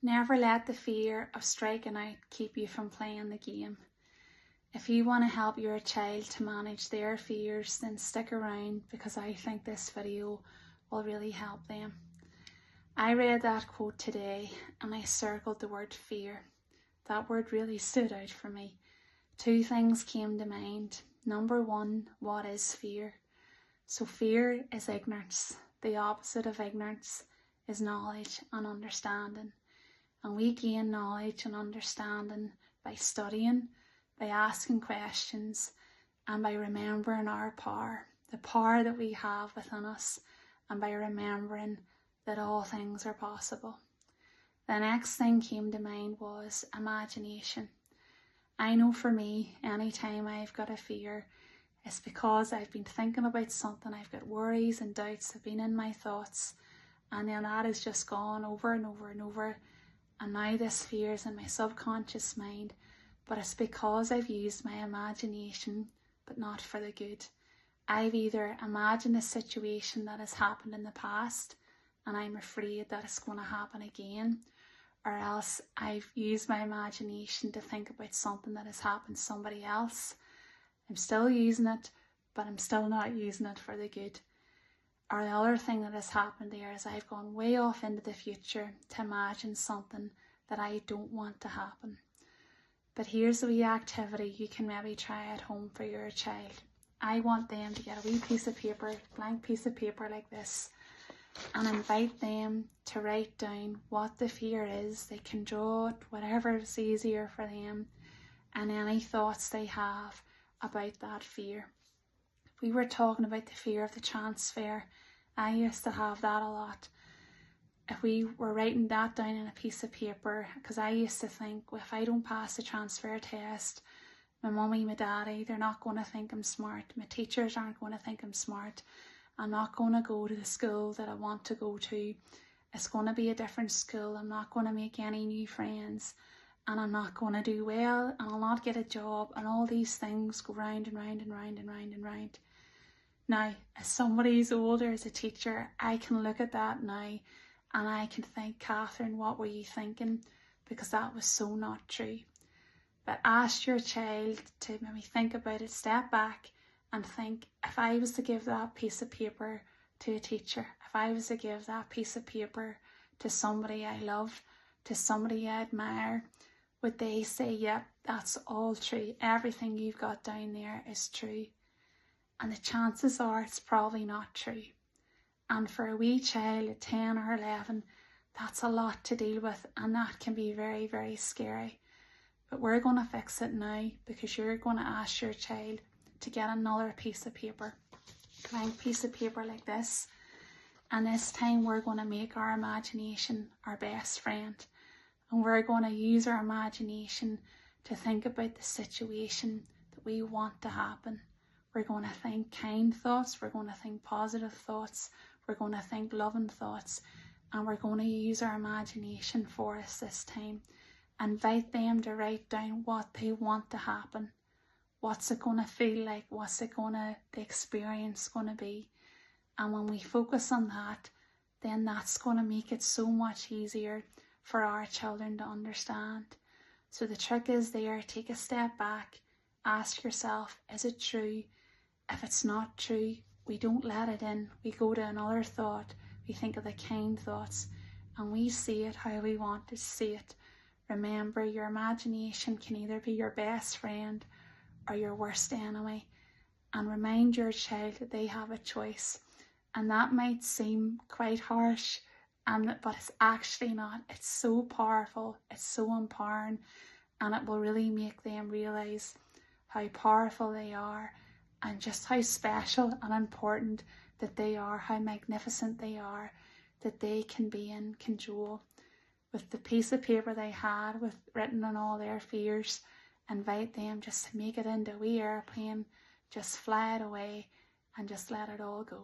Never let the fear of striking out keep you from playing the game. If you want to help your child to manage their fears, then stick around, because I think this video will really help them. I read that quote today and I circled the word fear. That word really stood out for me. Two things came to mind. Number one, what is fear? So fear is ignorance. The opposite of ignorance is knowledge and understanding. And we gain knowledge and understanding by studying, by asking questions, and by remembering our power, the power that we have within us, and by remembering that all things are possible. The next thing came to mind was imagination. I know for me, anytime I've got a fear, it's because I've been thinking about something, I've got worries and doubts have been in my thoughts, and then that has just gone over and over and over, and now this fear is in my subconscious mind, but it's because I've used my imagination, but not for the good. I've either imagined a situation that has happened in the past, and I'm afraid that it's going to happen again, or else I've used my imagination to think about something that has happened to somebody else. I'm still using it, but I'm still not using it for the good. Or the other thing that has happened there is I've gone way off into the future to imagine something that I don't want to happen. But here's a wee activity you can maybe try at home for your child. I want them to get a wee piece of paper, blank piece of paper like this, and invite them to write down what the fear is. They can draw it, whatever is easier for them, and any thoughts they have about that fear. We were talking about the fear of the transfer. I used to have that a lot. If we were writing that down in a piece of paper, because I used to think, well, if I don't pass the transfer test, my mummy, my daddy, they're not going to think I'm smart. My teachers aren't going to think I'm smart. I'm not going to go to the school that I want to go to. It's going to be a different school. I'm not going to make any new friends, and I'm not going to do well, and I'll not get a job, and all these things go round and round and round and round and round. Now, as somebody who's older, as a teacher, I can look at that now and I can think, Catherine, what were you thinking? Because that was so not true. But ask your child to maybe think about it, step back and think, if I was to give that piece of paper to a teacher, if I was to give that piece of paper to somebody I love, to somebody I admire, would they say, yep, that's all true. Everything you've got down there is true. And the chances are it's probably not true. And for a wee child at 10 or 11, that's a lot to deal with, and that can be very, very scary. But we're going to fix it now, because you're going to ask your child to get another piece of paper, a blank piece of paper like this. And this time we're going to make our imagination our best friend. And we're going to use our imagination to think about the situation that we want to happen. We're going to think kind thoughts, we're going to think positive thoughts, we're going to think loving thoughts, and we're going to use our imagination for us this time. Invite them to write down what they want to happen. What's it going to feel like? What's it the experience going to be? And when we focus on that, then that's going to make it so much easier for our children to understand. So the trick is there, take a step back, ask yourself, is it true? If it's not true, we don't let it in. We go to another thought. We think of the kind thoughts and we see it how we want to see it. Remember, your imagination can either be your best friend or your worst enemy. And remind your child that they have a choice. And that might seem quite harsh, but it's actually not. It's so powerful, it's so empowering, and it will really make them realise how powerful they are, and just how special and important that they are, how magnificent they are, that they can be in control. With the piece of paper they had with written on all their fears, invite them just to make it into a wee airplane, just fly it away and just let it all go.